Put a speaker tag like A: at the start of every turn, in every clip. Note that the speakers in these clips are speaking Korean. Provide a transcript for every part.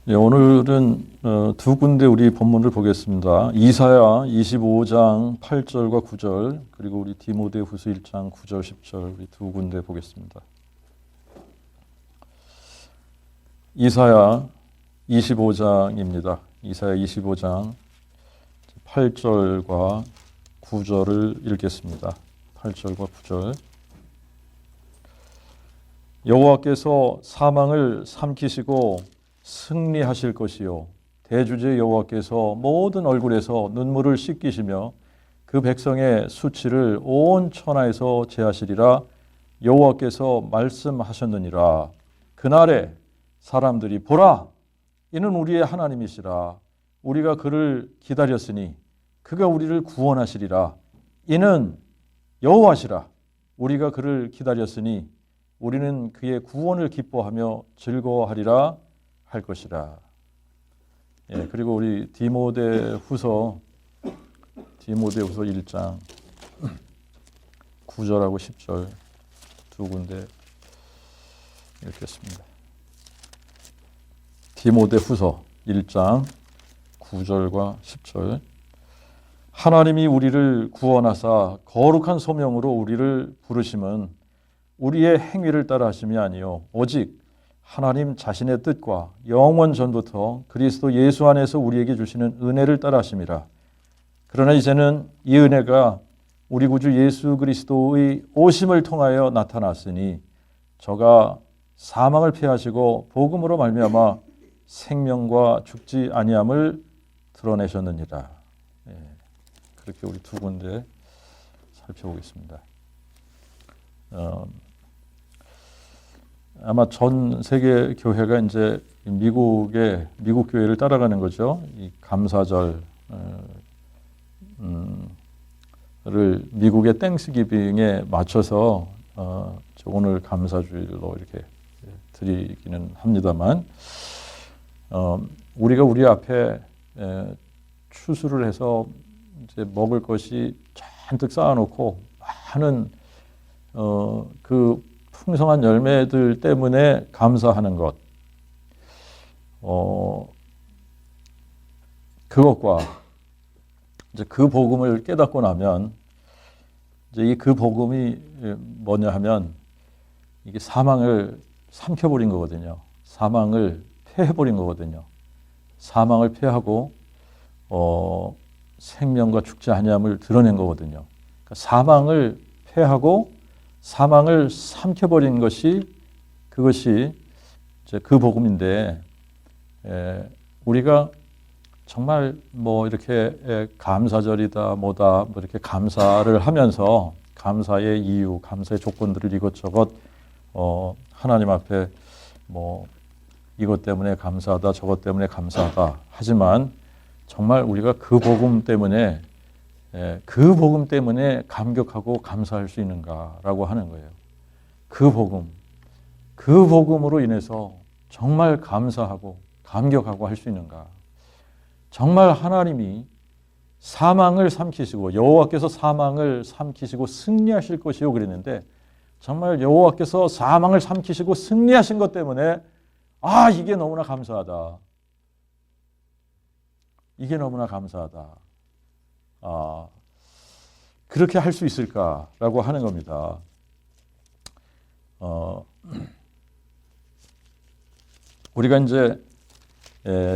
A: 네, 오늘은 두 군데 우리 본문을 보겠습니다. 이사야 25장 8절과 9절, 그리고 우리 디모데후서 1장 9절 10절 우리 두 군데 보겠습니다. 이사야 25장입니다. 이사야 25장 8절과 9절을 읽겠습니다. 8절과 9절. 여호와께서 사망을 삼키시고 승리하실 것이요 대주제 여호와께서 모든 얼굴에서 눈물을 씻기시며 그 백성의 수치를 온 천하에서 제하시리라. 여호와께서 말씀하셨느니라. 그날에 사람들이 보라, 이는 우리의 하나님이시라. 우리가 그를 기다렸으니 그가 우리를 구원하시리라. 이는 여호와시라. 우리가 그를 기다렸으니 우리는 그의 구원을 기뻐하며 즐거워하리라 할 것이라. 예, 그리고 우리 디모데후서 1장 9절하고 10절 두 군데 읽겠습니다. 디모데후서 1장 9절과 10절. 하나님이 우리를 구원하사 거룩한 소명으로 우리를 부르심은 우리의 행위를 따라 하심이 아니요 오직 하나님 자신의 뜻과 영원 전부터 그리스도 예수 안에서 우리에게 주시는 은혜를 따라 하심이라. 그러나 이제는 이 은혜가 우리 구주 예수 그리스도의 오심을 통하여 나타났으니 저가 사망을 패하시고 복음으로 말미암아 생명과 죽지 아니함을 드러내셨느니라. 예, 그렇게 우리 두 군데 살펴보겠습니다. 아마 전 세계 교회가 이제 미국 교회를 따라가는 거죠. 이 감사절 를 미국의 땡스기빙에 맞춰서 오늘 감사주일로 이렇게 드리기는 합니다만, 우리가 우리 앞에 추수를 해서 이제 먹을 것이 잔뜩 쌓아놓고 많은 그 풍성한 열매들 때문에 감사하는 것, 그것과 이제 그 복음을 깨닫고 나면 이제 그 복음이 뭐냐 하면 이게 사망을 삼켜버린 거거든요. 사망을 패해버린 거거든요. 사망을 패하고 생명과 죽지 아니함을 드러낸 거거든요. 그러니까 사망을 패하고 사망을 삼켜버린 그것이 이제 그 복음인데, 우리가 정말 뭐 이렇게 감사절이다 뭐다 뭐 이렇게 감사를 하면서 감사의 이유, 감사의 조건들을 이것저것 하나님 앞에 뭐 이것 때문에 감사하다 저것 때문에 감사하다 하지만 정말 우리가 그 복음 때문에 감격하고 감사할 수 있는가라고 하는 거예요. 그 복음으로 인해서 정말 감사하고 감격하고 할 수 있는가. 정말 하나님이 사망을 삼키시고 여호와께서 사망을 삼키시고 승리하실 것이요 그랬는데, 정말 여호와께서 사망을 삼키시고 승리하신 것 때문에 이게 너무나 감사하다. 이게 너무나 감사하다. 그렇게 할 수 있을까라고 하는 겁니다. 우리가 이제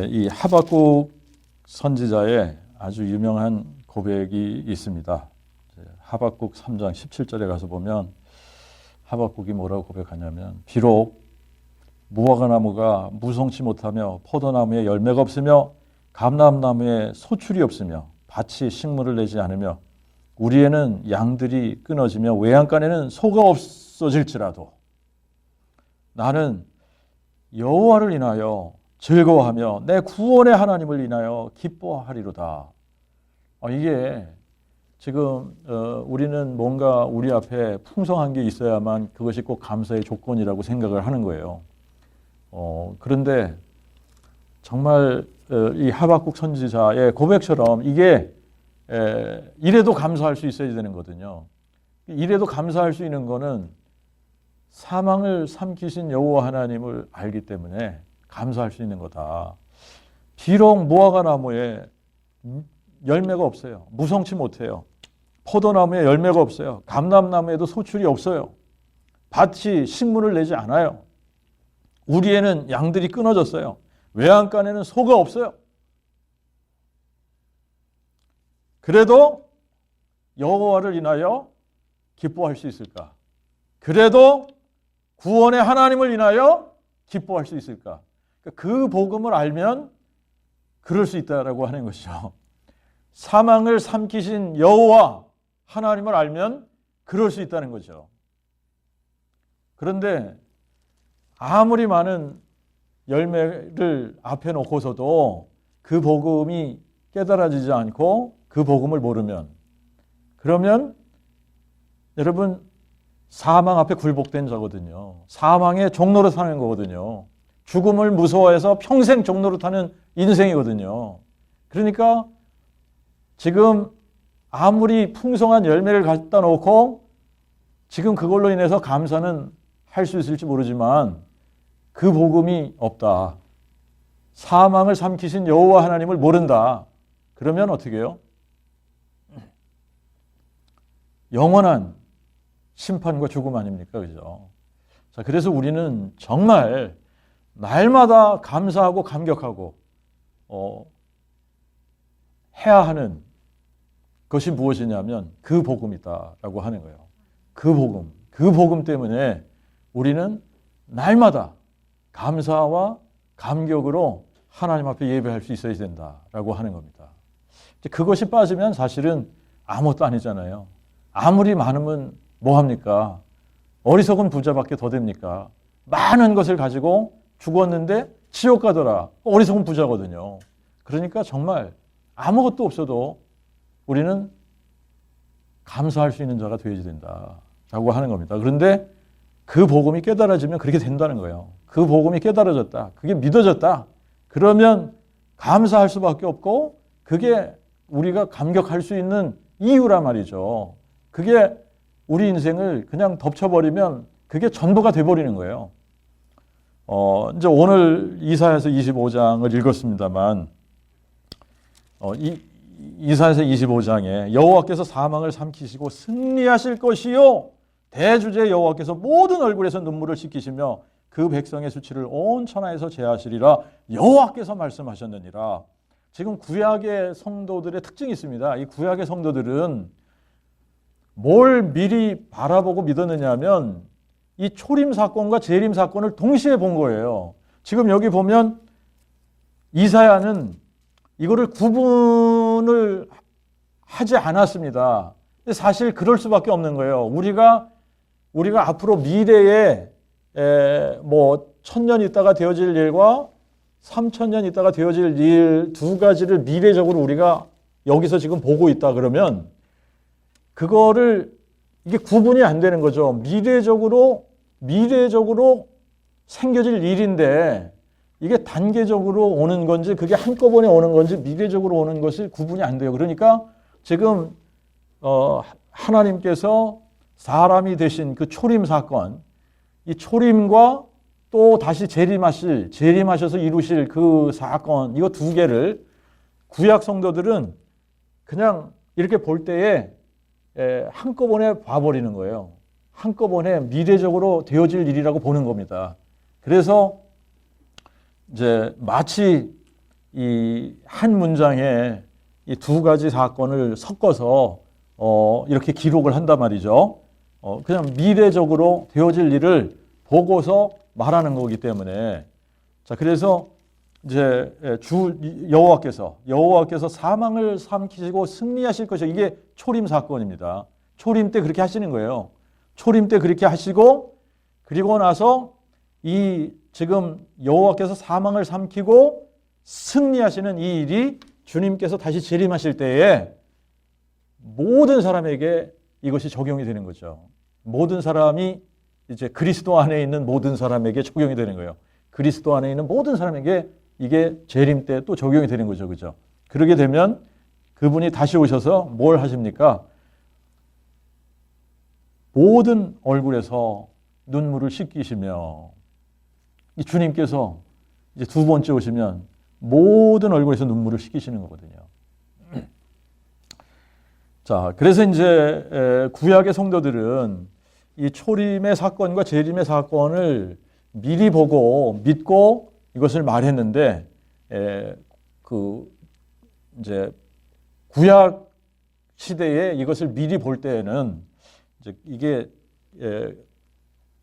A: 이 하박국 선지자의 아주 유명한 고백이 있습니다. 하박국 3장 17절에 가서 보면 하박국이 뭐라고 고백하냐면, 비록 무화과나무가 무성치 못하며 포도나무에 열매가 없으며 감람나무에 소출이 없으며 밭이 식물을 내지 않으며 우리에는 양들이 끊어지며 외양간에는 소가 없어질지라도 나는 여호와를 인하여 즐거워하며 내 구원의 하나님을 인하여 기뻐하리로다. 이게 지금 우리는 뭔가 우리 앞에 풍성한 게 있어야만 그것이 꼭 감사의 조건이라고 생각을 하는 거예요. 그런데 정말 이 하박국 선지자의 고백처럼 이게 이래도 감사할 수 있어야 되는 거거든요. 이래도 감사할 수 있는 거는 사망을 삼키신 여호와 하나님을 알기 때문에 감사할 수 있는 거다. 비록 무화과 나무에 열매가 없어요. 무성치 못해요. 포도나무에 열매가 없어요. 감람나무에도 소출이 없어요. 밭이 신문을 내지 않아요. 우리에는 양들이 끊어졌어요. 외양간에는 소가 없어요. 그래도 여호와를 인하여 기뻐할 수 있을까? 그래도 구원의 하나님을 인하여 기뻐할 수 있을까? 그 복음을 알면 그럴 수 있다라고 하는 것이죠. 사망을 삼키신 여호와 하나님을 알면 그럴 수 있다는 거죠. 그런데 아무리 많은 열매를 앞에 놓고서도 그 복음이 깨달아지지 않고 그 복음을 모르면, 그러면 여러분 사망 앞에 굴복된 자거든요. 사망의 종로로 사는 거거든요. 죽음을 무서워해서 평생 종로로 타는 인생이거든요. 그러니까 지금 아무리 풍성한 열매를 갖다 놓고 지금 그걸로 인해서 감사는 할 수 있을지 모르지만 그 복음이 없다. 사망을 삼키신 여호와 하나님을 모른다. 그러면 어떻게 해요? 영원한 심판과 죽음 아닙니까? 그죠? 자, 그래서 우리는 정말 날마다 감사하고 감격하고 해야 하는 것이 무엇이냐면 그 복음이다라고 하는 거예요. 그 복음 때문에 우리는 날마다 감사와 감격으로 하나님 앞에 예배할 수 있어야 된다라고 하는 겁니다. 그것이 빠지면 사실은 아무것도 아니잖아요. 아무리 많으면 뭐합니까? 어리석은 부자밖에 더 됩니까? 많은 것을 가지고 죽었는데 지옥 가더라. 어리석은 부자거든요. 그러니까 정말 아무것도 없어도 우리는 감사할 수 있는 자가 되어야 된다라고 하는 겁니다. 그런데 그 복음이 깨달아지면 그렇게 된다는 거예요. 그 복음이 깨달아졌다. 그게 믿어졌다. 그러면 감사할 수밖에 없고 그게 우리가 감격할 수 있는 이유란 말이죠. 그게 우리 인생을 그냥 덮쳐버리면 그게 전부가 돼버리는 거예요. 이제 오늘 이사야서 25장을 읽었습니다만, 이사야서 25장에 여호와께서 사망을 삼키시고 승리하실 것이요 대주제 여호와께서 모든 얼굴에서 눈물을 씻기시며 그 백성의 수치를 온 천하에서 제하시리라 여호와께서 말씀하셨느니라. 지금 구약의 성도들의 특징이 있습니다. 이 구약의 성도들은 뭘 미리 바라보고 믿었느냐 하면 이 초림 사건과 재림 사건을 동시에 본 거예요. 지금 여기 보면 이사야는 이거를 구분을 하지 않았습니다. 사실 그럴 수밖에 없는 거예요. 우리가 앞으로 미래에 뭐 1000년 있다가 되어질 일과 3000년 있다가 되어질 일 두 가지를 미래적으로 우리가 여기서 지금 보고 있다 그러면 그거를 이게 구분이 안 되는 거죠. 미래적으로 생겨질 일인데 이게 단계적으로 오는 건지 그게 한꺼번에 오는 건지 미래적으로 오는 것이 구분이 안 돼요. 그러니까 지금 하나님께서 사람이 되신 그 초림 사건, 이 초림과 또 다시 재림하셔서 이루실 그 사건, 이거 두 개를 구약 성도들은 그냥 이렇게 볼 때에 한꺼번에 봐버리는 거예요. 한꺼번에 미래적으로 되어질 일이라고 보는 겁니다. 그래서 이제 마치 이 한 문장에 이 두 가지 사건을 섞어서 이렇게 기록을 한단 말이죠. 그냥 미래적으로 되어질 일을 보고서 말하는 거기 때문에 자 그래서 이제 여호와께서 사망을 삼키시고 승리하실 것이요 이게 초림 사건입니다. 초림 때 그렇게 하시는 거예요. 초림 때 그렇게 하시고 그리고 나서 이 지금 여호와께서 사망을 삼키고 승리하시는 이 일이 주님께서 다시 재림하실 때에 모든 사람에게 이것이 적용이 되는 거죠. 모든 사람이 이제 그리스도 안에 있는 모든 사람에게 적용이 되는 거예요. 그리스도 안에 있는 모든 사람에게 이게 재림 때 또 적용이 되는 거죠. 그죠? 그러게 되면 그분이 다시 오셔서 뭘 하십니까? 모든 얼굴에서 눈물을 씻기시며 이 주님께서 이제 두 번째 오시면 모든 얼굴에서 눈물을 씻기시는 거거든요. 자, 그래서 이제 구약의 성도들은 이 초림의 사건과 재림의 사건을 미리 보고 믿고 이것을 말했는데, 이제 구약 시대에 이것을 미리 볼 때에는 이제 이게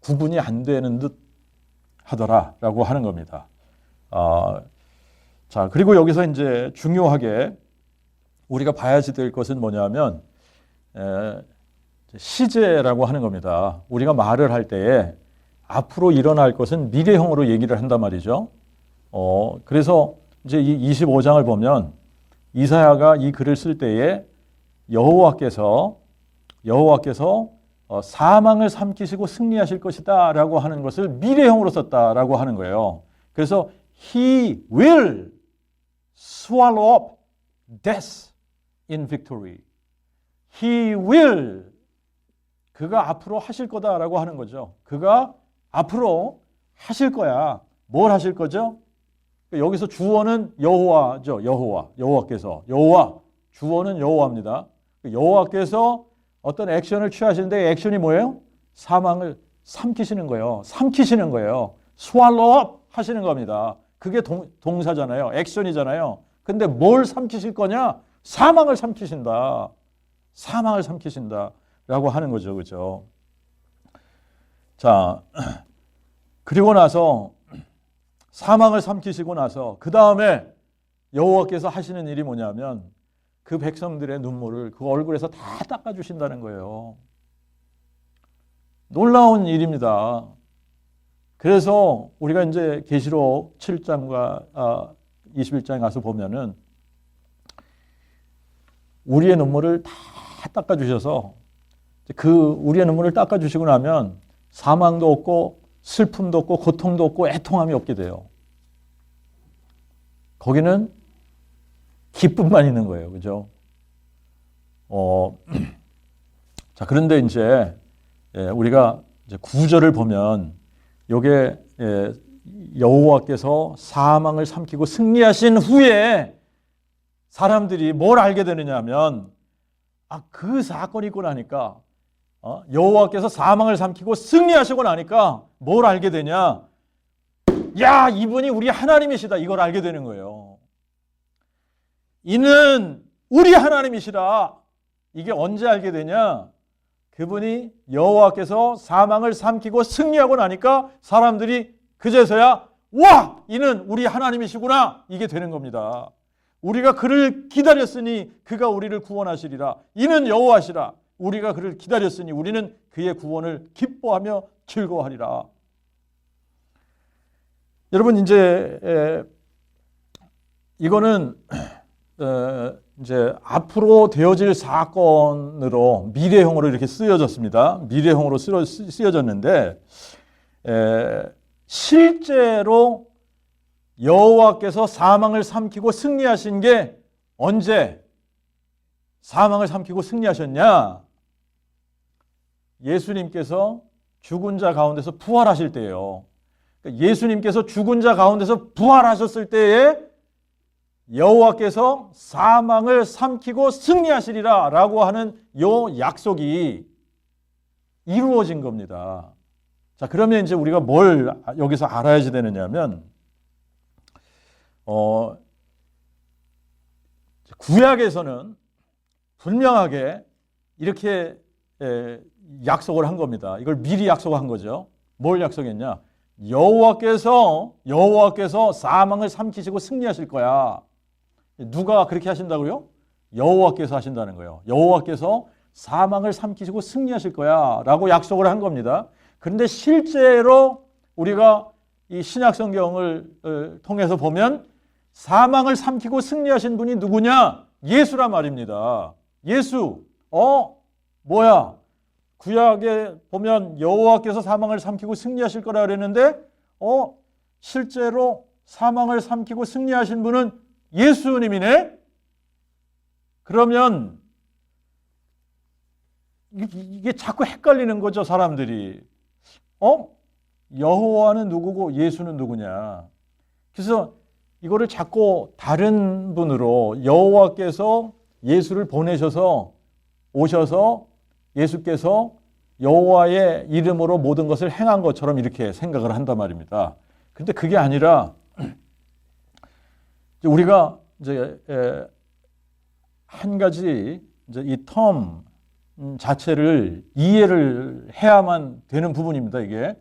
A: 구분이 안 되는 듯 하더라라고 하는 겁니다. 자, 그리고 여기서 이제 중요하게 우리가 봐야지 될 것은 뭐냐면 시제라고 하는 겁니다. 우리가 말을 할 때에 앞으로 일어날 것은 미래형으로 얘기를 한단 말이죠. 그래서 이제 이 25장을 보면 이사야가 이 글을 쓸 때에 여호와께서 사망을 삼키시고 승리하실 것이다라고 하는 것을 미래형으로 썼다라고 하는 거예요. 그래서 He will swallow up death in victory. He will, 그가 앞으로 하실 거다라고 하는 거죠. 그가 앞으로 하실 거야. 뭘 하실 거죠? 여기서 주어는 여호와죠. 여호와께서. 주어는 여호와입니다. 여호와께서 어떤 액션을 취하시는데 액션이 뭐예요? 사망을 삼키시는 거예요. swallow up 하시는 겁니다. 그게 동사잖아요. 액션이잖아요. 근데 뭘 삼키실 거냐? 사망을 삼키신다. 라고 하는 거죠. 그죠? 자, 그리고 나서 사망을 삼키시고 나서 그 다음에 여호와께서 하시는 일이 뭐냐면 그 백성들의 눈물을 그 얼굴에서 다 닦아주신다는 거예요. 놀라운 일입니다. 그래서 우리가 이제 계시록 7장과 21장에 가서 보면은 우리의 눈물을 다 닦아주셔서 우리의 눈물을 닦아주시고 나면 사망도 없고 슬픔도 없고 고통도 없고 애통함이 없게 돼요. 거기는 기쁨만 있는 거예요. 그죠? 자, 그런데 이제 우리가 이제 9절을 보면 요게 여호와께서 사망을 삼키고 승리하신 후에 사람들이 뭘 알게 되느냐 하면 그 사건이 있고 나니까 여호와께서 사망을 삼키고 승리하시고 나니까 뭘 알게 되냐? 야, 이분이 우리 하나님이시다. 이걸 알게 되는 거예요. 이는 우리 하나님이시다. 이게 언제 알게 되냐? 그분이 여호와께서 사망을 삼키고 승리하고 나니까 사람들이 그제서야 와! 이는 우리 하나님이시구나. 이게 되는 겁니다. 우리가 그를 기다렸으니 그가 우리를 구원하시리라. 이는 여호와시라. 우리가 그를 기다렸으니 우리는 그의 구원을 기뻐하며 즐거워하리라. 여러분, 이제 이거는 이제 앞으로 되어질 사건으로 미래형으로 이렇게 쓰여졌습니다. 미래형으로 쓰여졌는데 실제로 여호와께서 사망을 삼키고 승리하신 게 언제 사망을 삼키고 승리하셨냐? 예수님께서 죽은 자 가운데서 부활하실 때예요. 예수님께서 죽은 자 가운데서 부활하셨을 때에 여호와께서 사망을 삼키고 승리하시리라 라고 하는 요 약속이 이루어진 겁니다. 자, 그러면 이제 우리가 뭘 여기서 알아야지 되느냐면 구약에서는 분명하게 이렇게 약속을 한 겁니다. 이걸 미리 약속한 거죠. 뭘 약속했냐? 여호와께서 사망을 삼키시고 승리하실 거야. 누가 그렇게 하신다고요? 여호와께서 하신다는 거예요. 여호와께서 사망을 삼키시고 승리하실 거야 라고 약속을 한 겁니다. 그런데 실제로 우리가 이 신약 성경을 통해서 보면 사망을 삼키고 승리하신 분이 누구냐? 예수란 말입니다. 예수. 뭐야? 구약에 보면 여호와께서 사망을 삼키고 승리하실 거라 그랬는데 실제로 사망을 삼키고 승리하신 분은 예수님이네? 그러면 이게 자꾸 헷갈리는 거죠, 사람들이. 여호와는 누구고 예수는 누구냐? 그래서 이거를 자꾸 다른 분으로 여호와께서 예수를 보내셔서 오셔서 예수께서 여호와의 이름으로 모든 것을 행한 것처럼 이렇게 생각을 한단 말입니다. 그런데 그게 아니라 우리가 이제 한 가지 이제 이 텀 자체를 이해를 해야만 되는 부분입니다. 이게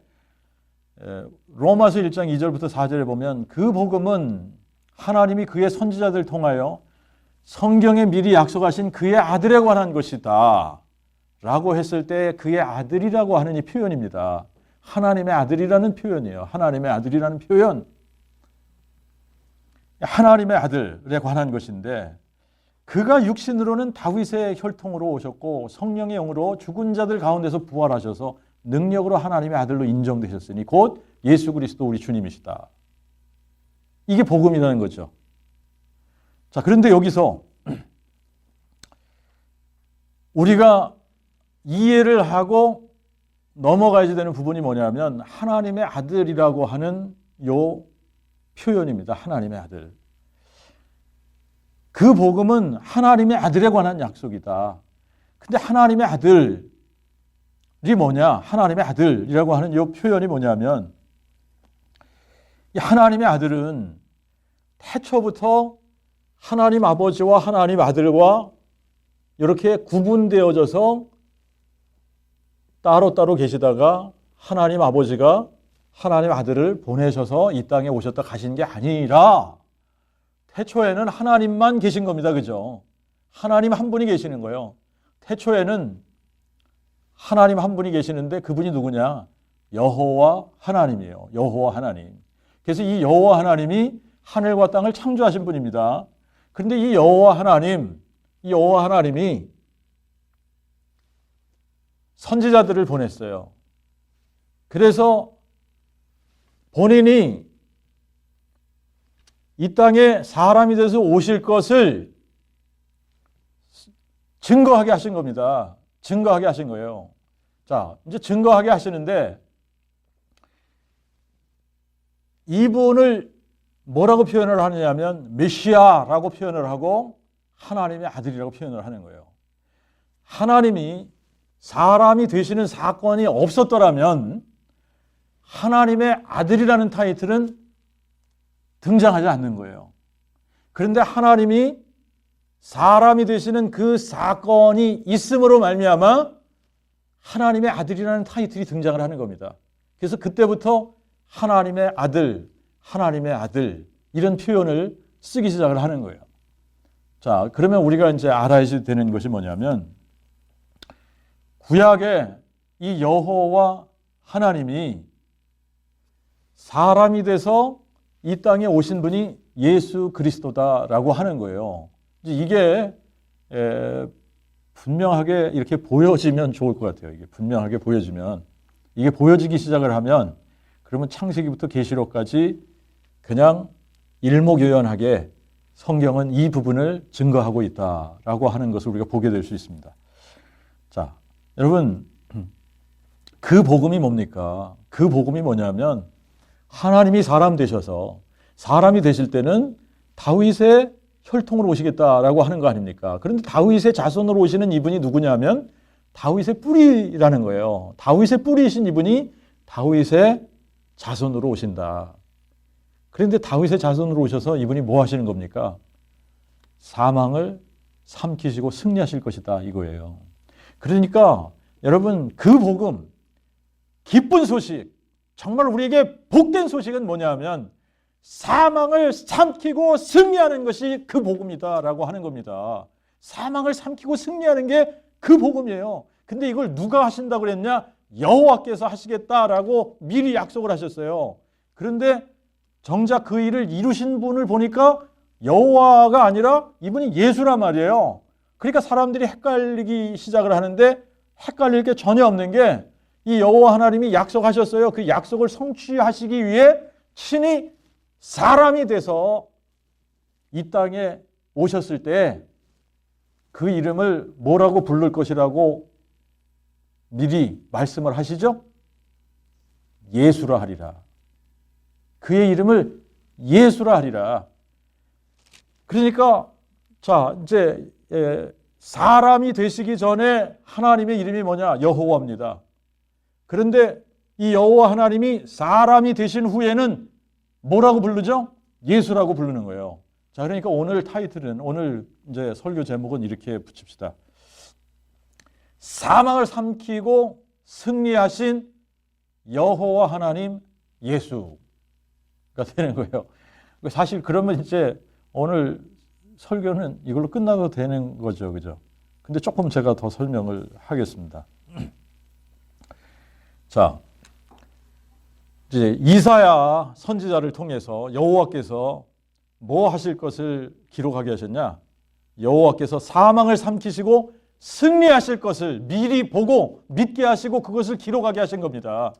A: 로마서 1장 2절부터 4절에 보면 그 복음은 하나님이 그의 선지자들을 통하여 성경에 미리 약속하신 그의 아들에 관한 것이다 라고 했을 때 그의 아들이라고 하는 이 표현입니다. 하나님의 아들이라는 표현이에요. 하나님의 아들이라는 표현. 하나님의 아들에 관한 것인데 그가 육신으로는 다윗의 혈통으로 오셨고 성령의 영으로 죽은 자들 가운데서 부활하셔서 능력으로 하나님의 아들로 인정되셨으니 곧 예수 그리스도 우리 주님이시다. 이게 복음이라는 거죠. 자, 그런데 여기서 우리가 이해를 하고 넘어가야 되는 부분이 뭐냐면 하나님의 아들이라고 하는 요 표현입니다. 하나님의 아들. 그 복음은 하나님의 아들에 관한 약속이다. 근데 하나님의 아들이 뭐냐? 하나님의 아들이라고 하는 이 표현이 뭐냐면 이 하나님의 아들은 태초부터 하나님 아버지와 하나님 아들과 이렇게 구분되어져서 따로따로 계시다가 하나님 아버지가 하나님 아들을 보내셔서 이 땅에 오셨다 가신 게 아니라 태초에는 하나님만 계신 겁니다. 그죠? 하나님 한 분이 계시는 거예요. 태초에는 하나님 한 분이 계시는데 그분이 누구냐? 여호와 하나님이에요. 여호와 하나님. 그래서 이 여호와 하나님이 하늘과 땅을 창조하신 분입니다. 그런데 이 여호와 하나님이 선지자들을 보냈어요. 그래서 본인이 이 땅에 사람이 돼서 오실 것을 증거하게 하신 겁니다. 증거하게 하신 거예요. 자, 이제 증거하게 하시는데 이분을 뭐라고 표현을 하느냐면 메시아라고 표현을 하고 하나님의 아들이라고 표현을 하는 거예요. 하나님이 사람이 되시는 사건이 없었더라면 하나님의 아들이라는 타이틀은 등장하지 않는 거예요. 그런데 하나님이 사람이 되시는 그 사건이 있음으로 말미암아 하나님의 아들이라는 타이틀이 등장을 하는 겁니다. 그래서 그때부터 하나님의 아들 이런 표현을 쓰기 시작을 하는 거예요. 자, 그러면 우리가 이제 알아야 되는 것이 뭐냐면 구약의 이 여호와 하나님이 사람이 돼서 이 땅에 오신 분이 예수 그리스도다라고 하는 거예요. 이게 분명하게 이렇게 보여지면 좋을 것 같아요. 이게 분명하게 보여지면 이게 보여지기 시작을 하면 그러면 창세기부터 계시록까지 그냥 일목요연하게 성경은 이 부분을 증거하고 있다라고 하는 것을 우리가 보게 될 수 있습니다. 자, 여러분 그 복음이 뭡니까? 그 복음이 뭐냐면 하나님이 사람 되셔서 사람이 되실 때는 다윗의 혈통으로 오시겠다라고 하는 거 아닙니까? 그런데 다윗의 자손으로 오시는 이분이 누구냐면 다윗의 뿌리라는 거예요. 다윗의 뿌리이신 이분이 다윗의 자손으로 오신다. 그런데 다윗의 자손으로 오셔서 이분이 뭐 하시는 겁니까? 사망을 삼키시고 승리하실 것이다 이거예요. 그러니까 여러분 그 복음, 기쁜 소식, 정말 우리에게 복된 소식은 뭐냐면 사망을 삼키고 승리하는 것이 그 복음이다라고 하는 겁니다. 사망을 삼키고 승리하는 게 그 복음이에요. 근데 이걸 누가 하신다고 그랬냐? 여호와께서 하시겠다라고 미리 약속을 하셨어요. 그런데 정작 그 일을 이루신 분을 보니까 여호와가 아니라 이분이 예수란 말이에요. 그러니까 사람들이 헷갈리기 시작을 하는데 헷갈릴 게 전혀 없는 게 이 여호와 하나님이 약속하셨어요. 그 약속을 성취하시기 위해 친히 사람이 돼서 이 땅에 오셨을 때 그 이름을 뭐라고 부를 것이라고 미리 말씀을 하시죠? 예수라 하리라. 그의 이름을 예수라 하리라. 그러니까 자 이제 사람이 되시기 전에 하나님의 이름이 뭐냐? 여호와입니다. 그런데 이 여호와 하나님이 사람이 되신 후에는 뭐라고 부르죠? 예수라고 부르는 거예요. 자, 그러니까 오늘 타이틀은, 오늘 이제 설교 제목은 이렇게 붙입시다. 사망을 삼키고 승리하신 여호와 하나님 예수가 되는 거예요. 사실 그러면 이제 오늘 설교는 이걸로 끝나도 되는 거죠. 그죠? 근데 조금 제가 더 설명을 하겠습니다. 자, 이제 이사야 선지자를 통해서 여호와께서 뭐 하실 것을 기록하게 하셨냐? 여호와께서 사망을 삼키시고 승리하실 것을 미리 보고 믿게 하시고 그것을 기록하게 하신 겁니다.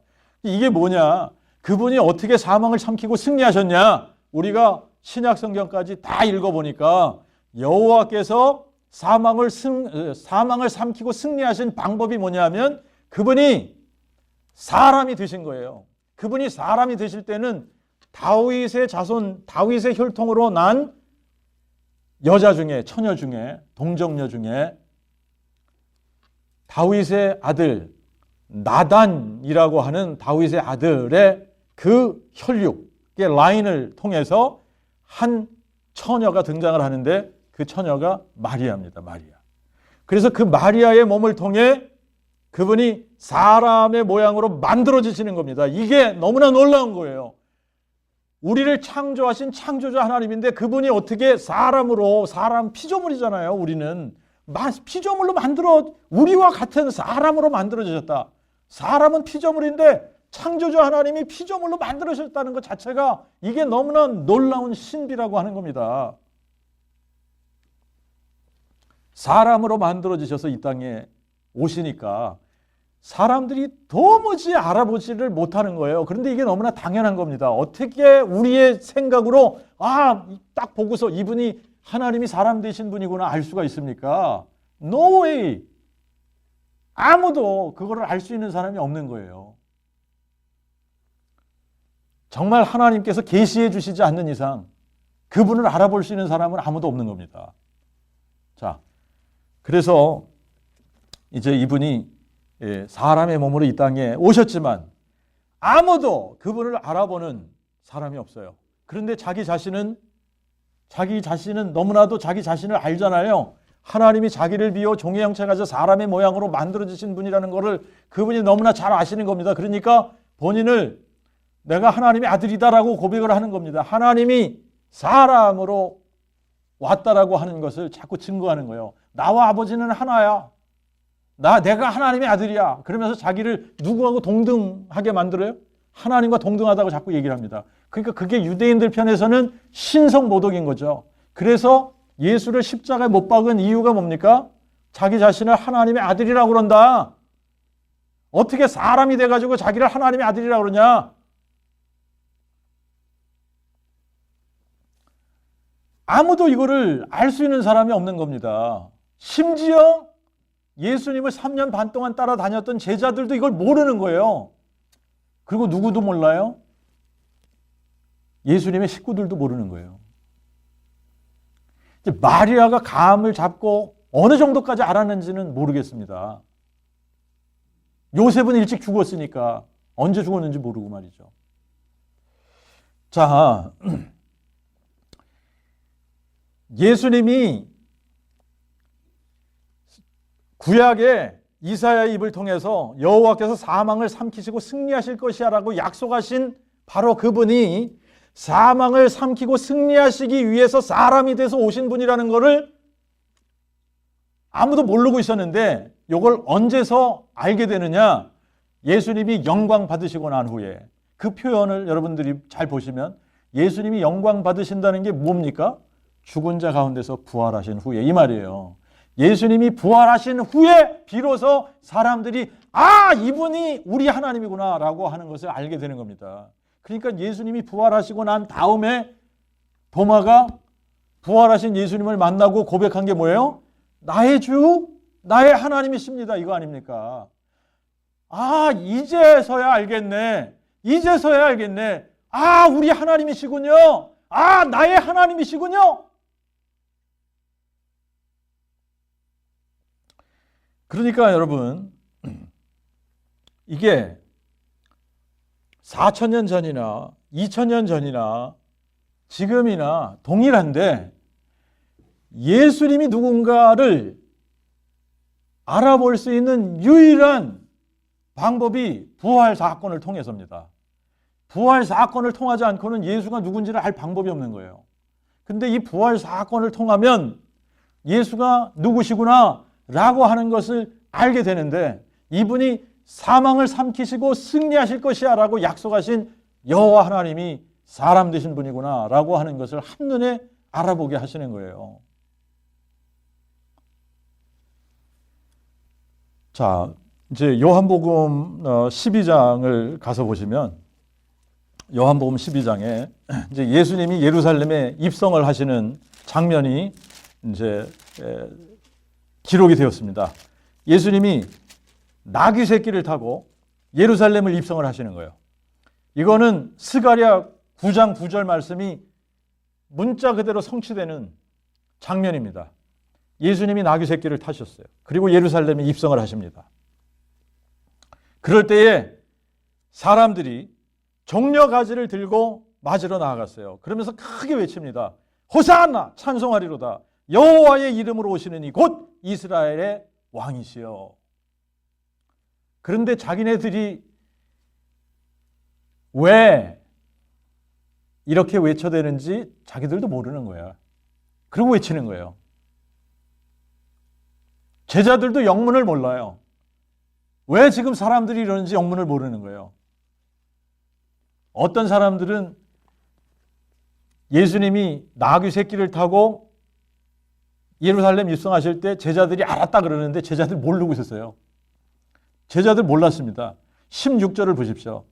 A: 이게 뭐냐? 그분이 어떻게 사망을 삼키고 승리하셨냐? 우리가 신약 성경까지 다 읽어보니까 여호와께서 사망을 삼키고 승리하신 방법이 뭐냐면 그분이 사람이 되신 거예요. 그분이 사람이 되실 때는 다윗의 자손, 다윗의 혈통으로 난 여자 중에, 처녀 중에, 동정녀 중에 다윗의 아들 나단이라고 하는 다윗의 아들의 그 혈육의 라인을 통해서 한 처녀가 등장을 하는데 그 처녀가 마리아입니다. 마리아. 그래서 그 마리아의 몸을 통해 그분이 사람의 모양으로 만들어지시는 겁니다. 이게 너무나 놀라운 거예요. 우리를 창조하신 창조자 하나님인데 그분이 어떻게 사람으로, 사람 피조물이잖아요. 우리는 피조물로 우리와 같은 사람으로 만들어지셨다. 사람은 피조물인데 창조자 하나님이 피조물로 만들어졌다는 것 자체가 이게 너무나 놀라운 신비라고 하는 겁니다. 사람으로 만들어지셔서 이 땅에 오시니까 사람들이 도무지 알아보지를 못하는 거예요. 그런데 이게 너무나 당연한 겁니다. 어떻게 우리의 생각으로 딱 보고서 이분이 하나님이 사람 되신 분이구나 알 수가 있습니까? No way. 아무도 그거를 알 수 있는 사람이 없는 거예요. 정말 하나님께서 계시해 주시지 않는 이상 그분을 알아볼 수 있는 사람은 아무도 없는 겁니다. 자, 그래서 이제 이분이 사람의 몸으로 이 땅에 오셨지만 아무도 그분을 알아보는 사람이 없어요. 그런데 자기 자신은 너무나도 자기 자신을 알잖아요. 하나님이 자기를 비워 종의 형체 가져 사람의 모양으로 만들어주신 분이라는 것을 그분이 너무나 잘 아시는 겁니다. 그러니까 본인을 내가 하나님의 아들이다라고 고백을 하는 겁니다. 하나님이 사람으로 왔다라고 하는 것을 자꾸 증거하는 거예요. 나와 아버지는 하나야. 내가 하나님의 아들이야. 그러면서 자기를 누구하고 동등하게 만들어요? 하나님과 동등하다고 자꾸 얘기를 합니다. 그러니까 그게 유대인들 편에서는 신성모독인 거죠. 그래서 예수를 십자가에 못 박은 이유가 뭡니까? 자기 자신을 하나님의 아들이라고 그런다. 어떻게 사람이 돼가지고 자기를 하나님의 아들이라고 그러냐? 아무도 이거를 알 수 있는 사람이 없는 겁니다. 심지어 예수님을 3년 반 동안 따라다녔던 제자들도 이걸 모르는 거예요. 그리고 누구도 몰라요? 예수님의 식구들도 모르는 거예요. 이제 마리아가 감을 잡고 어느 정도까지 알았는지는 모르겠습니다. 요셉은 일찍 죽었으니까 언제 죽었는지 모르고 말이죠. 자, 예수님이 구약의 이사야의 입을 통해서 여호와께서 사망을 삼키시고 승리하실 것이야라고 약속하신 바로 그분이 사망을 삼키고 승리하시기 위해서 사람이 돼서 오신 분이라는 것을 아무도 모르고 있었는데 이걸 언제서 알게 되느냐? 예수님이 영광 받으시고 난 후에 그 표현을 여러분들이 잘 보시면 예수님이 영광 받으신다는 게 뭡니까? 죽은 자 가운데서 부활하신 후에 이 말이에요. 예수님이 부활하신 후에 비로소 사람들이 이분이 우리 하나님이구나 라고 하는 것을 알게 되는 겁니다. 그러니까 예수님이 부활하시고 난 다음에 도마가 부활하신 예수님을 만나고 고백한 게 뭐예요? 나의 주, 나의 하나님이십니다. 이거 아닙니까? 이제서야 알겠네. 이제서야 알겠네. 아, 우리 하나님이시군요. 아, 나의 하나님이시군요. 그러니까 여러분, 이게 4,000년 전이나 2,000년 전이나 지금이나 동일한데 예수님이 누군가를 알아볼 수 있는 유일한 방법이 부활 사건을 통해서입니다. 부활 사건을 통하지 않고는 예수가 누군지를 알 방법이 없는 거예요. 근데 이 부활 사건을 통하면 예수가 누구시구나 라고 하는 것을 알게 되는데, 이분이 사망을 삼키시고 승리하실 것이야 라고 약속하신 여호와 하나님이 사람 되신 분이구나 라고 하는 것을 한눈에 알아보게 하시는 거예요. 자, 이제 요한복음 12장을 가서 보시면, 요한복음 12장에 이제 예수님이 예루살렘에 입성을 하시는 장면이 이제 기록이 되었습니다. 예수님이 나귀 새끼를 타고 예루살렘을 입성을 하시는 거예요. 이거는 스가랴 9장 9절 말씀이 문자 그대로 성취되는 장면입니다. 예수님이 나귀 새끼를 타셨어요. 그리고 예루살렘에 입성을 하십니다. 그럴 때에 사람들이 종려가지를 들고 맞으러 나아갔어요. 그러면서 크게 외칩니다. 호산나, 찬송하리로다. 여호와의 이름으로 오시는 이 곧 이스라엘의 왕이시여. 그런데 자기네들이 왜 이렇게 외쳐대는지 자기들도 모르는 거야. 그러고 외치는 거예요. 제자들도 영문을 몰라요. 왜 지금 사람들이 이러는지 영문을 모르는 거예요. 어떤 사람들은 예수님이 나귀 새끼를 타고 예루살렘 입성하실 때 제자들이 알았다 그러는데 제자들 모르고 있었어요. 제자들 몰랐습니다. 16절을 보십시오.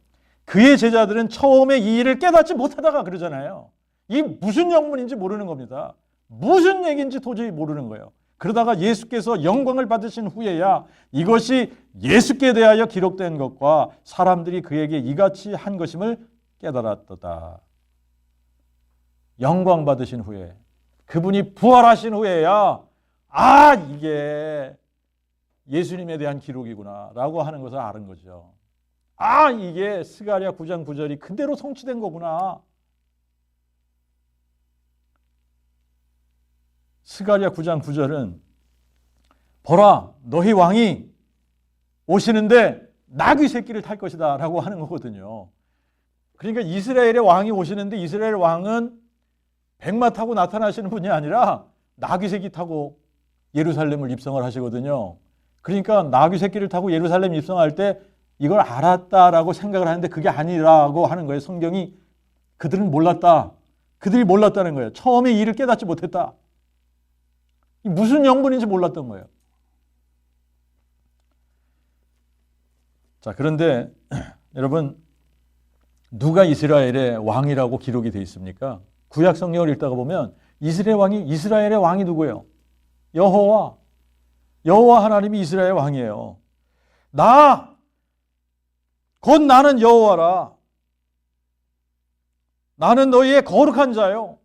A: 그의 제자들은 처음에 이 일을 깨닫지 못하다가 그러잖아요. 이 무슨 영문인지 모르는 겁니다. 무슨 얘기인지 도저히 모르는 거예요. 그러다가 예수께서 영광을 받으신 후에야 이것이 예수께 대하여 기록된 것과 사람들이 그에게 이같이 한 것임을 깨달았도다. 영광 받으신 후에, 그분이 부활하신 후에야 아, 이게 예수님에 대한 기록이구나 라고 하는 것을 아는 거죠. 아, 이게 스가랴 9장 9절이 그대로 성취된 거구나. 스가랴 9장 9절은 보라, 너희 왕이 오시는데 나귀 새끼를 탈 것이다 라고 하는 거거든요. 그러니까 이스라엘의 왕이 오시는데 이스라엘 왕은 백마 타고 나타나시는 분이 아니라 나귀 새끼 타고 예루살렘을 입성을 하시거든요. 그러니까 나귀 새끼를 타고 예루살렘 입성할 때 이걸 알았다라고 생각을 하는데 그게 아니라고 하는 거예요. 성경이 그들은 몰랐다. 그들이 몰랐다는 거예요. 처음에 이 일을 깨닫지 못했다. 무슨 영문인지 몰랐던 거예요. 자, 그런데 여러분, 누가 이스라엘의 왕이라고 기록이 되어 있습니까? 구약 성경을 읽다가 보면 이스라엘의 왕이 누구예요? 여호와 하나님이 이스라엘의 왕이에요. 곧 나는 여호와라. 나는 너희의 거룩한 자요.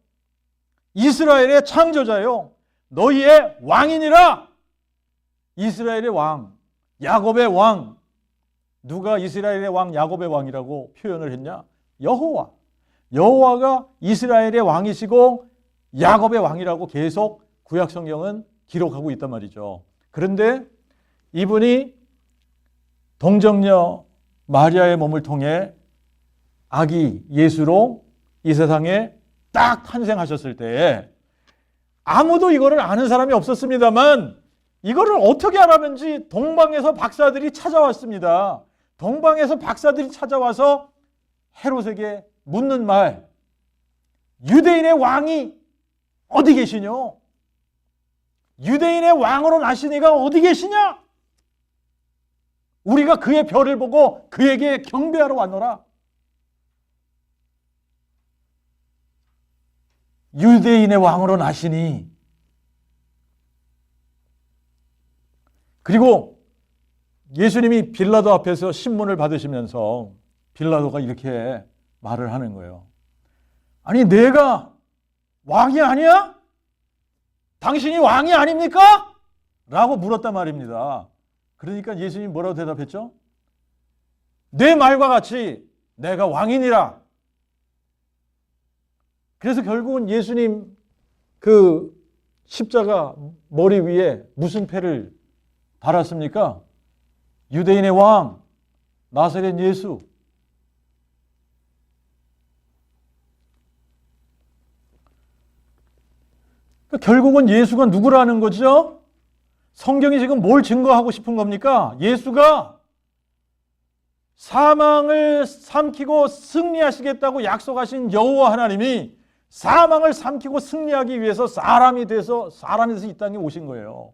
A: 이스라엘의 창조자요. 너희의 왕이니라. 이스라엘의 왕, 야곱의 왕. 누가 이스라엘의 왕, 야곱의 왕이라고 표현을 했냐? 여호와가 이스라엘의 왕이시고 야곱의 왕이라고 계속 구약 성경은 기록하고 있단 말이죠. 그런데 이분이 동정녀 마리아의 몸을 통해 아기 예수로 이 세상에 딱 탄생하셨을 때에 아무도 이거를 아는 사람이 없었습니다만 이거를 어떻게 알았는지 동방에서 박사들이 찾아왔습니다. 동방에서 박사들이 찾아와서 헤롯에게 묻는 말, 유대인의 왕이 어디 계시뇨? 유대인의 왕으로 나신 이가 어디 계시냐? 우리가 그의 별을 보고 그에게 경배하러 왔노라. 유대인의 왕으로 나시니. 그리고 예수님이 빌라도 앞에서 신문을 받으시면서 빌라도가 이렇게 말을 하는 거예요. 아니, 내가 왕이 아니야? 당신이 왕이 아닙니까? 라고 물었단 말입니다. 그러니까 예수님이 뭐라고 대답했죠? 내 말과 같이 내가 왕이니라. 그래서 결국은 예수님 그 십자가 머리 위에 무슨 패를 달았습니까? 유대인의 왕, 나사렛 예수. 결국은 예수가 누구라는 거죠? 성경이 지금 뭘 증거하고 싶은 겁니까? 예수가 사망을 삼키고 승리하시겠다고 약속하신 여호와 하나님이 사망을 삼키고 승리하기 위해서 사람이 돼서 이 땅에 오신 거예요.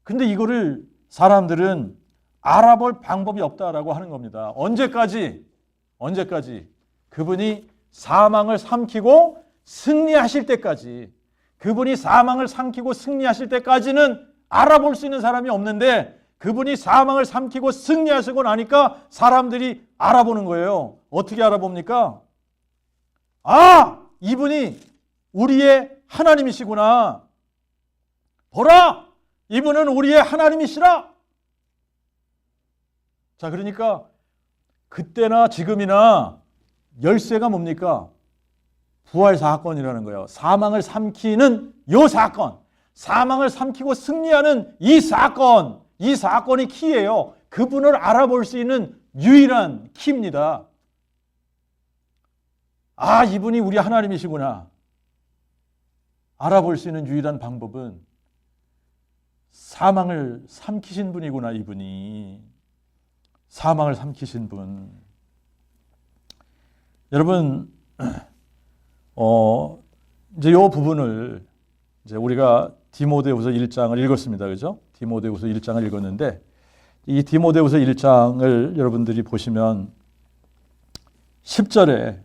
A: 근데 이거를 사람들은 알아볼 방법이 없다라고 하는 겁니다. 언제까지? 그분이 사망을 삼키고 승리하실 때까지, 그분이 사망을 삼키고 승리하실 때까지는 알아볼 수 있는 사람이 없는데, 그분이 사망을 삼키고 승리하시고 나니까 사람들이 알아보는 거예요. 어떻게 알아봅니까? 아! 이분이 우리의 하나님이시구나. 보라! 이분은 우리의 하나님이시라. 자, 그러니까 그때나 지금이나 열쇠가 뭡니까? 부활 사건이라는 거예요. 사망을 삼키는 요 사건, 사망을 삼키고 승리하는 이 사건이 키예요. 그분을 알아볼 수 있는 유일한 키입니다. 아, 이분이 우리 하나님이시구나. 알아볼 수 있는 유일한 방법은 사망을 삼키신 분이구나. 이분이 사망을 삼키신 분. 여러분, 이제 이 부분을 이제 우리가 디모데후서 1장을 읽었습니다. 그죠? 디모데후서 1장을 읽었는데, 이 디모데후서 1장을 여러분들이 보시면 10절에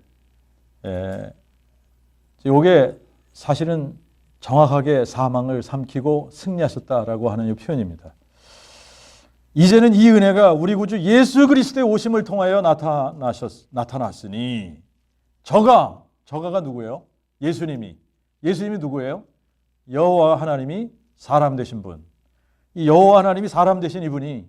A: 이게 사실은 정확하게 사망을 삼키고 승리하셨다라고 하는 이 표현입니다. 이제는 이 은혜가 우리 구주 예수 그리스도의 오심을 통하여 나타났으니, 저가가 누구예요? 예수님이 누구예요? 여호와 하나님이 사람 되신 분. 이 여호와 하나님이 사람 되신 이분이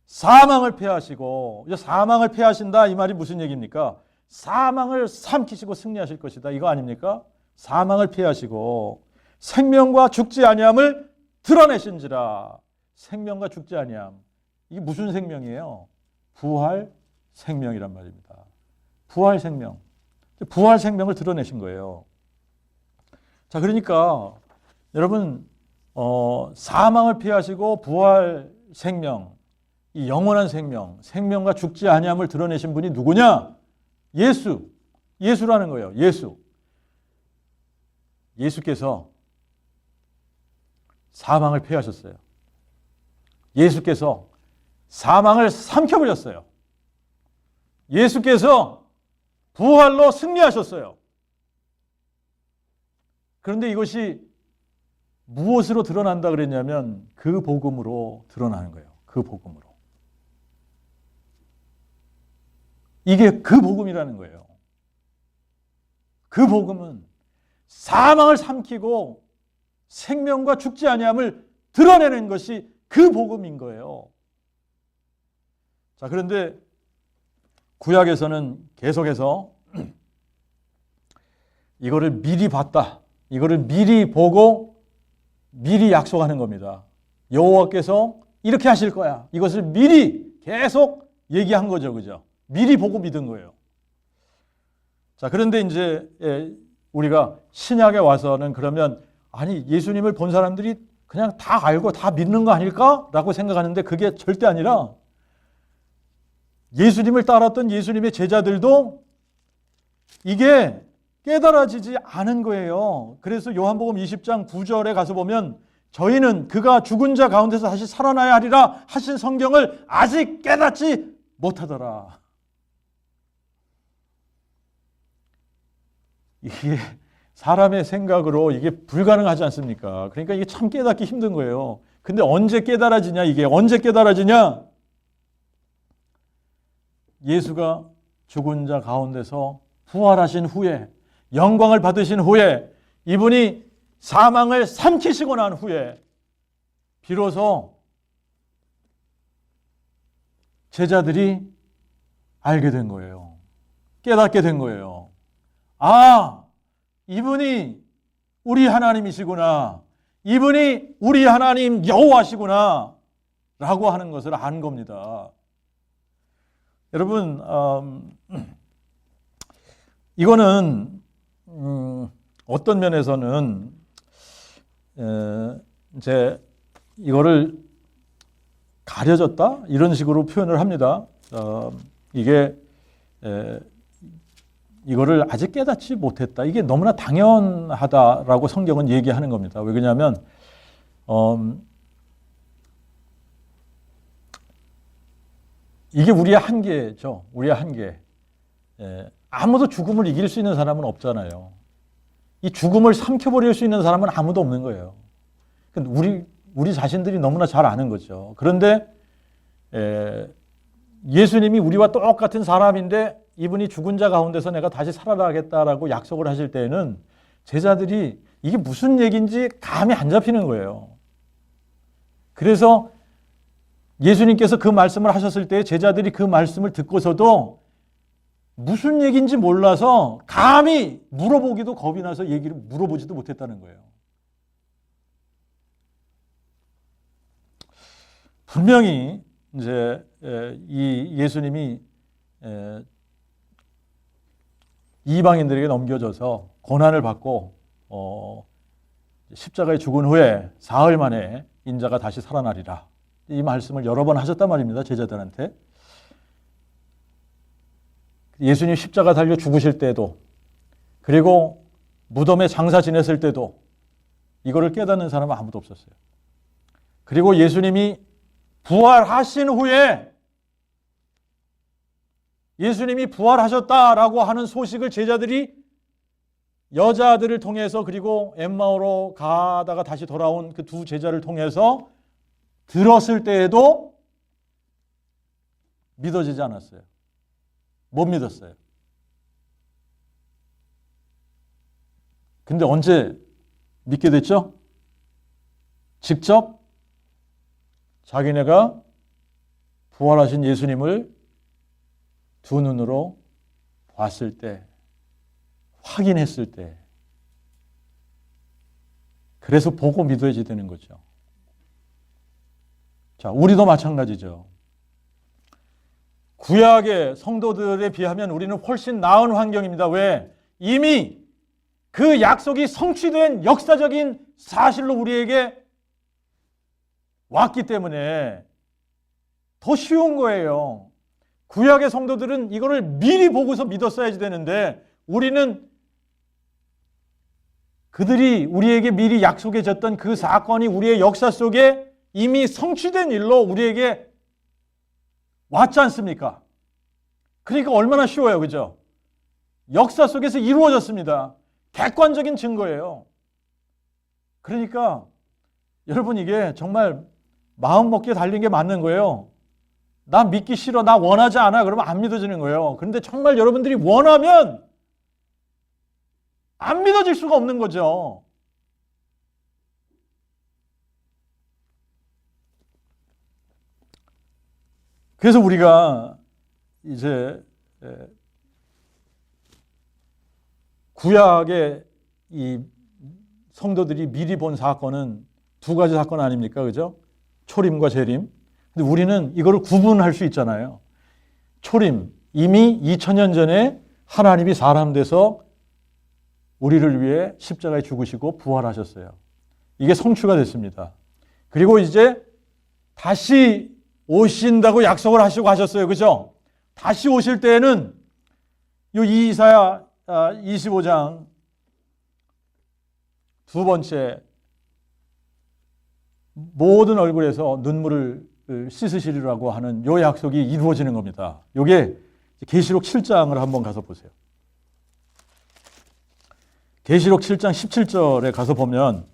A: 사망을 패하시고, 사망을 패하신다 이 말이 무슨 얘기입니까? 사망을 삼키시고 승리하실 것이다 이거 아닙니까? 사망을 패하시고 생명과 죽지 아니함을 드러내신지라. 생명과 죽지 아니함, 이게 무슨 생명이에요? 부활 생명이란 말입니다. 부활 생명을 드러내신 거예요. 자, 그러니까 여러분, 사망을 피하시고 부활 생명, 이 영원한 생명과 죽지 아니함을 드러내신 분이 누구냐? 예수라는 거예요. 예수께서 사망을 피하셨어요. 예수께서 사망을 삼켜버렸어요. 예수께서 부활로 승리하셨어요. 그런데 이것이 무엇으로 드러난다 그랬냐면 그 복음으로 드러나는 거예요. 그 복음으로. 이게 그 복음이라는 거예요. 그 복음은 사망을 삼키고 생명과 죽지 아니함을 드러내는 것이 그 복음인 거예요. 자, 그런데 구약에서는 계속해서 이거를 미리 봤다, 이거를 미리 보고 미리 약속하는 겁니다. 여호와께서 이렇게 하실 거야, 이것을 미리 계속 얘기한 거죠. 그죠? 미리 보고 믿은 거예요. 자, 그런데 이제 우리가 신약에 와서는 그러면 아니, 예수님을 본 사람들이 그냥 다 알고 다 믿는 거 아닐까라고 생각하는데 그게 절대 아니라 예수님을 따랐던 예수님의 제자들도 이게 깨달아지지 않은 거예요. 그래서 요한복음 20장 9절에 가서 보면 저희는 그가 죽은 자 가운데서 다시 살아나야 하리라 하신 성경을 아직 깨닫지 못하더라. 이게 사람의 생각으로 이게 불가능하지 않습니까? 그러니까 이게 참 깨닫기 힘든 거예요. 근데 언제 깨달아지냐? 이게 언제 깨달아지냐? 예수가 죽은 자 가운데서 부활하신 후에, 영광을 받으신 후에, 이분이 사망을 삼키시고 난 후에 비로소 제자들이 알게 된 거예요. 깨닫게 된 거예요. 아, 이분이 우리 하나님이시구나. 이분이 우리 하나님 여호와시구나. 라고 하는 것을 안 겁니다. 여러분, 이거는 어떤 면에서는 이제 이거를 가려졌다 이런 식으로 표현을 합니다. 이게 이거를 아직 깨닫지 못했다. 이게 너무나 당연하다라고 성경은 얘기하는 겁니다. 왜 그러냐면 이게 우리의 한계죠. 우리의 한계. 아무도 죽음을 이길 수 있는 사람은 없잖아요. 이 죽음을 삼켜버릴 수 있는 사람은 아무도 없는 거예요. 우리 자신들이 너무나 잘 아는 거죠. 그런데 예수님이 우리와 똑같은 사람인데 이분이 죽은 자 가운데서 내가 다시 살아나겠다라고 약속을 하실 때에는 제자들이 이게 무슨 얘기인지 감이 안 잡히는 거예요. 그래서 예수님께서 그 말씀을 하셨을 때 제자들이 그 말씀을 듣고서도 무슨 얘기인지 몰라서 감히 물어보기도 겁이 나서 얘기를 물어보지도 못했다는 거예요. 분명히 이제 이 예수님이 이방인들에게 넘겨져서 고난을 받고 십자가에 죽은 후에 사흘 만에 인자가 다시 살아나리라. 이 말씀을 여러 번 하셨단 말입니다. 제자들한테. 예수님 십자가 달려 죽으실 때도, 그리고 무덤에 장사 지냈을 때도 이거를 깨닫는 사람은 아무도 없었어요. 그리고 예수님이 부활하신 후에 예수님이 부활하셨다라고 하는 소식을 제자들이 여자들을 통해서, 그리고 엠마오로 가다가 다시 돌아온 그 두 제자를 통해서 들었을 때에도 믿어지지 않았어요. 못 믿었어요. 근데 언제 믿게 됐죠? 직접 자기네가 부활하신 예수님을 두 눈으로 봤을 때, 확인했을 때, 그래서 보고 믿어야지 되는 거죠. 자, 우리도 마찬가지죠. 구약의 성도들에 비하면 우리는 훨씬 나은 환경입니다. 왜? 이미 그 약속이 성취된 역사적인 사실로 우리에게 왔기 때문에 더 쉬운 거예요. 구약의 성도들은 이거를 미리 보고서 믿었어야지 되는데 우리는 그들이 우리에게 미리 약속해 줬던 그 사건이 우리의 역사 속에 이미 성취된 일로 우리에게 왔지 않습니까? 그러니까 얼마나 쉬워요. 그죠? 역사 속에서 이루어졌습니다. 객관적인 증거예요. 그러니까 여러분 이게 정말 마음 먹기에 달린 게 맞는 거예요. 나 믿기 싫어, 나 원하지 않아, 그러면 안 믿어지는 거예요. 그런데 정말 여러분들이 원하면 안 믿어질 수가 없는 거죠. 그래서 우리가 이제 구약의 이 성도들이 미리 본 사건은 두 가지 사건 아닙니까? 그죠? 초림과 재림. 근데 우리는 이거를 구분할 수 있잖아요. 초림, 이미 2000년 전에 하나님이 사람 돼서 우리를 위해 십자가에 죽으시고 부활하셨어요. 이게 성취가 됐습니다. 그리고 이제 다시 오신다고 약속을 하시고 하셨어요. 그죠? 다시 오실 때에는 이 이사야 25장 두 번째, 모든 얼굴에서 눈물을 씻으시리라고 하는 요 약속이 이루어지는 겁니다. 요게 계시록 7장을 한번 가서 보세요. 계시록 7장 17절에 가서 보면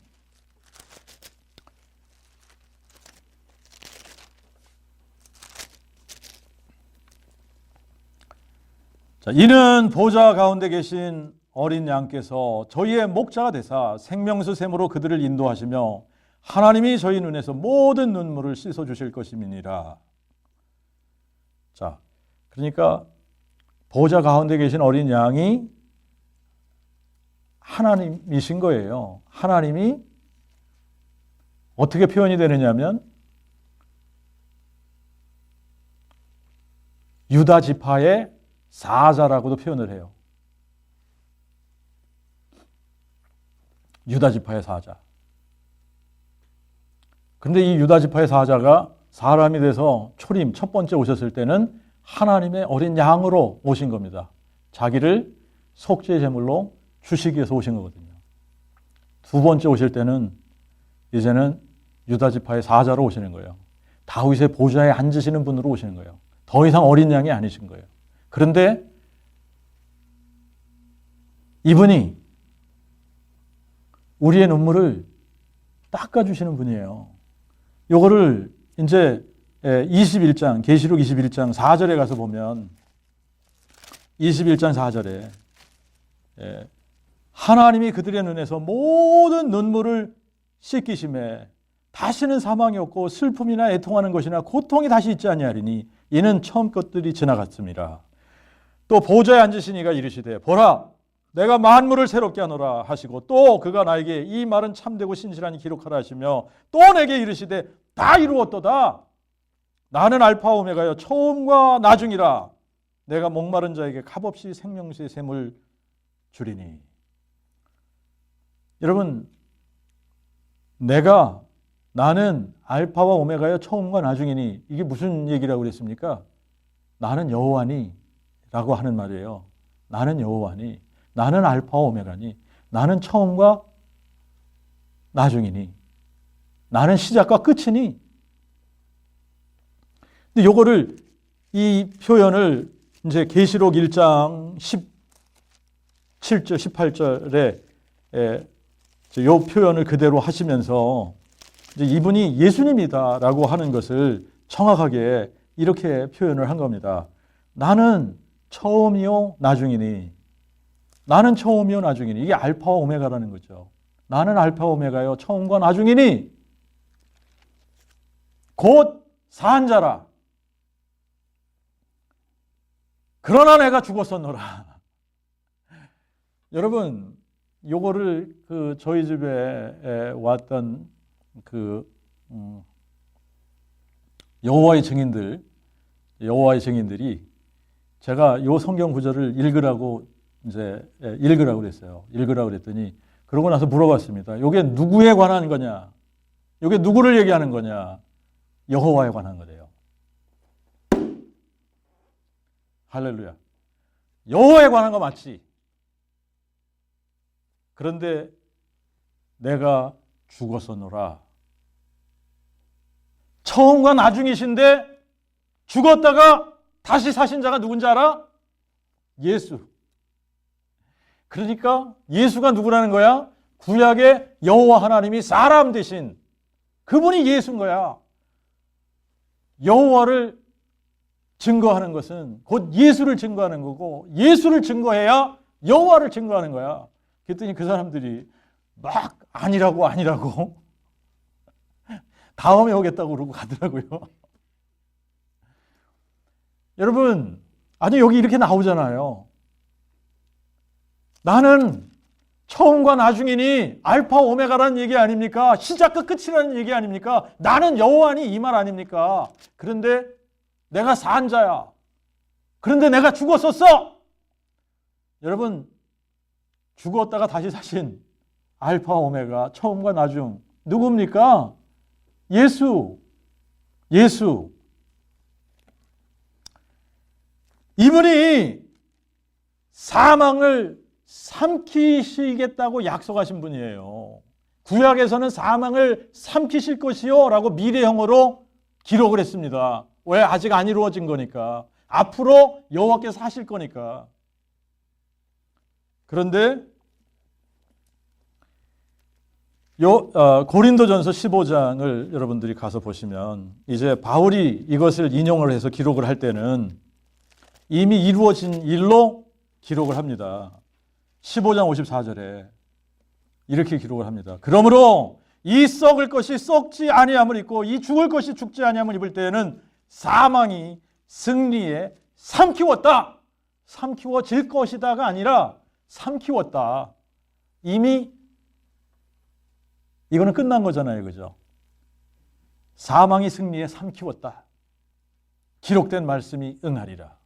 A: 자, 이는 보좌 가운데 계신 어린 양께서 저희의 목자가 되사 생명수 샘으로 그들을 인도하시며 하나님이 저희 눈에서 모든 눈물을 씻어 주실 것임이니라. 자, 그러니까 보좌 가운데 계신 어린 양이 하나님이신 거예요. 하나님이 어떻게 표현이 되느냐면 유다 지파의 사자라고도 표현을 해요. 유다 지파의 사자. 그런데 이 유다 지파의 사자가 사람이 돼서 초림 첫 번째 오셨을 때는 하나님의 어린 양으로 오신 겁니다. 자기를 속죄 제물로 주시기 위해서 오신 거거든요. 두 번째 오실 때는 이제는 유다 지파의 사자로 오시는 거예요. 다윗의 보좌에 앉으시는 분으로 오시는 거예요. 더 이상 어린 양이 아니신 거예요. 그런데 이분이 우리의 눈물을 닦아주시는 분이에요. 요거를 이제 21장, 계시록 21장 4절에 가서 보면 21장 4절에 하나님이 그들의 눈에서 모든 눈물을 씻기심에 다시는 사망이 없고 슬픔이나 애통하는 것이나 고통이 다시 있지 아니하리니 이는 처음 것들이 지나갔습니다. 또 보좌에 앉으신 이가 이르시되 보라 내가 만물을 새롭게 하노라 하시고 또 그가 나에게 이 말은 참되고 신실하니 기록하라 하시며 또 내게 이르시되 다 이루었도다. 나는 알파 오메가여 처음과 나중이라. 내가 목마른 자에게 값없이 생명수의 샘을 주리니. 여러분, 나는 알파와 오메가여 처음과 나중이니 이게 무슨 얘기라고 그랬습니까? 나는 여호와니 라고 하는 말이에요. 나는 여호와니, 나는 알파와 오메가니, 나는 처음과 나중이니, 나는 시작과 끝이니. 근데 요거를 이 표현을 이제 계시록 1장 17절, 18절에 요 표현을 그대로 하시면서 이제 이분이 예수님이다라고 하는 것을 정확하게 이렇게 표현을 한 겁니다. 나는 처음이요 나중이니. 나는 처음이요 나중이니. 이게 알파와 오메가라는 거죠. 나는 알파 오메가요 처음과 나중이니 곧 산 자라. 그러나 내가 죽었었노라. 여러분, 요거를 저희 집에 왔던 여호와의 증인들이 제가 요 성경 구절을 읽으라고 그랬어요. 읽으라고 그랬더니 그러고 나서 물어봤습니다. 요게 누구에 관한 거냐? 요게 누구를 얘기하는 거냐? 여호와에 관한 거래요. 할렐루야. 여호와에 관한 거 맞지? 그런데 내가 죽었었노라. 처음과 나중이신데 죽었다가 다시 사신 자가 누군지 알아? 예수. 그러니까 예수가 누구라는 거야? 구약의 여호와 하나님이 사람 되신 그분이 예수인 거야. 여호와를 증거하는 것은 곧 예수를 증거하는 거고 예수를 증거해야 여호와를 증거하는 거야. 그랬더니 그 사람들이 막 아니라고 다음에 오겠다고 그러고 가더라고요. 여러분, 아니 여기 이렇게 나오잖아요. 나는 처음과 나중이니 알파 오메가라는 얘기 아닙니까? 시작과 끝이라는 얘기 아닙니까? 나는 여호와니 이 말 아닙니까? 그런데 내가 산 자야. 그런데 내가 죽었었어. 여러분, 죽었다가 다시 사신 알파 오메가 처음과 나중 누굽니까? 예수. 이분이 사망을 삼키시겠다고 약속하신 분이에요. 구약에서는 사망을 삼키실 것이요 라고 미래형으로 기록을 했습니다. 왜? 아직 안 이루어진 거니까. 앞으로 여호와께서 하실 거니까. 그런데 고린도전서 15장을 여러분들이 가서 보시면 이제 바울이 이것을 인용을 해서 기록을 할 때는 이미 이루어진 일로 기록을 합니다. 15장 54절에 이렇게 기록을 합니다. 그러므로 이 썩을 것이 썩지 아니함을 입고 이 죽을 것이 죽지 아니함을 입을 때에는 사망이 승리에 삼키웠다. 삼키워질 것이다가 아니라 삼키웠다. 이미 이거는 끝난 거잖아요. 그죠? 사망이 승리에 삼키웠다. 기록된 말씀이 응하리라.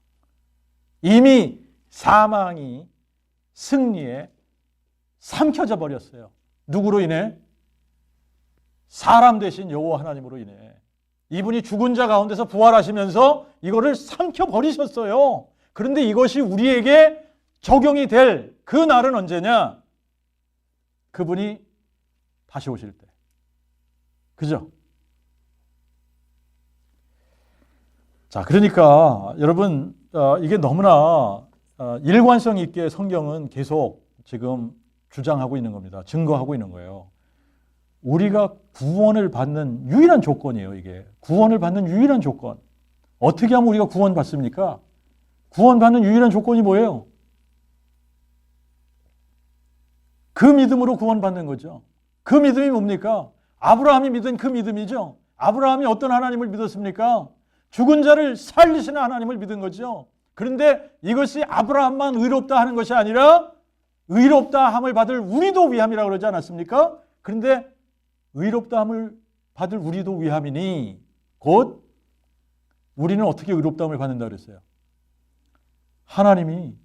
A: 이미 사망이 승리에 삼켜져 버렸어요. 누구로 인해? 사람 되신 여호와 하나님으로 인해. 이분이 죽은 자 가운데서 부활하시면서 이거를 삼켜버리셨어요. 그런데 이것이 우리에게 적용이 될 그 날은 언제냐? 그분이 다시 오실 때. 그죠? 자, 그러니까 여러분 이게 너무나 일관성 있게 성경은 계속 지금 주장하고 있는 겁니다. 증거하고 있는 거예요. 우리가 구원을 받는 유일한 조건이에요. 이게 구원을 받는 유일한 조건. 어떻게 하면 우리가 구원받습니까? 구원받는 유일한 조건이 뭐예요? 그 믿음으로 구원받는 거죠. 그 믿음이 뭡니까? 아브라함이 믿은 그 믿음이죠. 아브라함이 어떤 하나님을 믿었습니까? 죽은 자를 살리시는 하나님을 믿은 거죠. 그런데 이것이 아브라함만 의롭다 하는 것이 아니라 의롭다 함을 받을 우리도 위함이라고 그러지 않았습니까? 그런데 의롭다 함을 받을 우리도 위함이니 곧 우리는 어떻게 의롭다 함을 받는다 그랬어요? 하나님이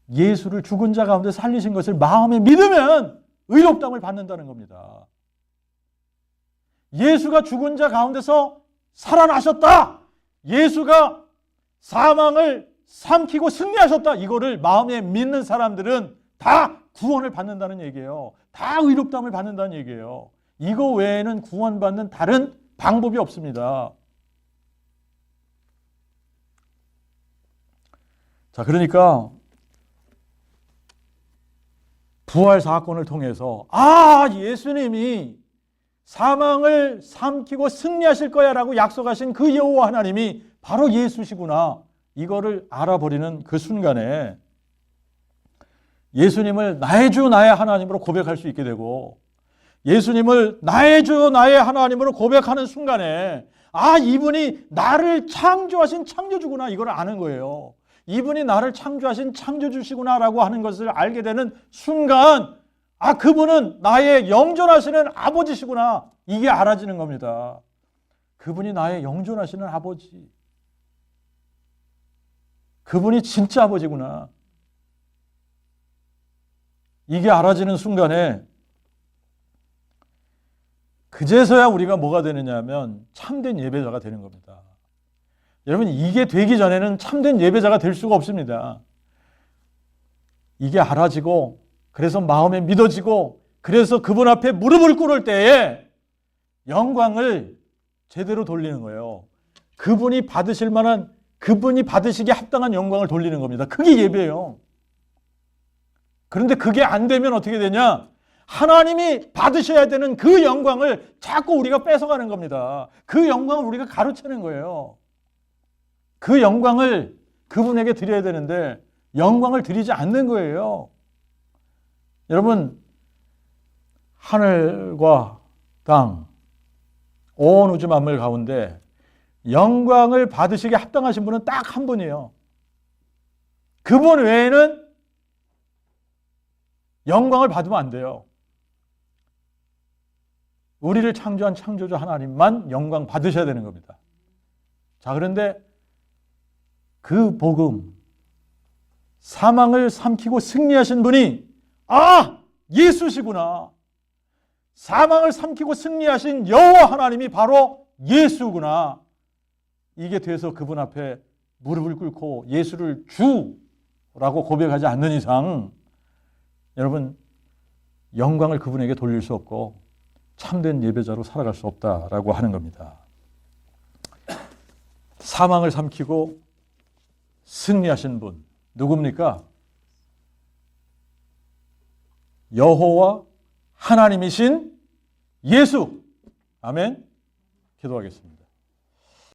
A: 예수를 죽은 자 가운데 살리신 것을 마음에 믿으면 의롭다 함을 받는다는 겁니다. 예수가 죽은 자 가운데서 살아나셨다. 예수가 사망을 삼키고 승리하셨다. 이거를 마음에 믿는 사람들은 다 구원을 받는다는 얘기예요. 다 의롭다함을 받는다는 얘기예요. 이거 외에는 구원받는 다른 방법이 없습니다. 자, 그러니까 부활 사건을 통해서 예수님이 사망을 삼키고 승리하실 거야 라고 약속하신 그 여호와 하나님이 바로 예수시구나. 이거를 알아버리는 그 순간에 예수님을 나의 주 나의 하나님으로 고백할 수 있게 되고 예수님을 나의 주 나의 하나님으로 고백하는 순간에 이분이 나를 창조하신 창조주구나 이걸 아는 거예요. 이분이 나를 창조하신 창조주시구나 라고 하는 것을 알게 되는 순간 그분은 나의 영존하시는 아버지시구나 이게 알아지는 겁니다. 그분이 나의 영존하시는 아버지. 그분이 진짜 아버지구나. 이게 알아지는 순간에 그제서야 우리가 뭐가 되느냐 하면 참된 예배자가 되는 겁니다. 여러분 이게 되기 전에는 참된 예배자가 될 수가 없습니다. 이게 알아지고 그래서 마음에 믿어지고 그래서 그분 앞에 무릎을 꿇을 때에 영광을 제대로 돌리는 거예요. 그분이 받으실 만한 그분이 받으시기에 합당한 영광을 돌리는 겁니다. 그게 예배예요. 그런데 그게 안 되면 어떻게 되냐? 하나님이 받으셔야 되는 그 영광을 자꾸 우리가 뺏어가는 겁니다. 그 영광을 우리가 가로채는 거예요. 그 영광을 그분에게 드려야 되는데 영광을 드리지 않는 거예요. 여러분 하늘과 땅, 온 우주 만물 가운데 영광을 받으시기에 합당하신 분은 딱 한 분이에요. 그분 외에는 영광을 받으면 안 돼요. 우리를 창조한 창조주 하나님만 영광 받으셔야 되는 겁니다. 자, 그런데 그 복음, 사망을 삼키고 승리하신 분이 예수시구나. 사망을 삼키고 승리하신 여호와 하나님이 바로 예수구나. 이게 돼서 그분 앞에 무릎을 꿇고 예수를 주라고 고백하지 않는 이상 여러분 영광을 그분에게 돌릴 수 없고 참된 예배자로 살아갈 수 없다라고 하는 겁니다. 사망을 삼키고 승리하신 분 누굽니까? 여호와 하나님이신 예수. 아멘. 기도하겠습니다.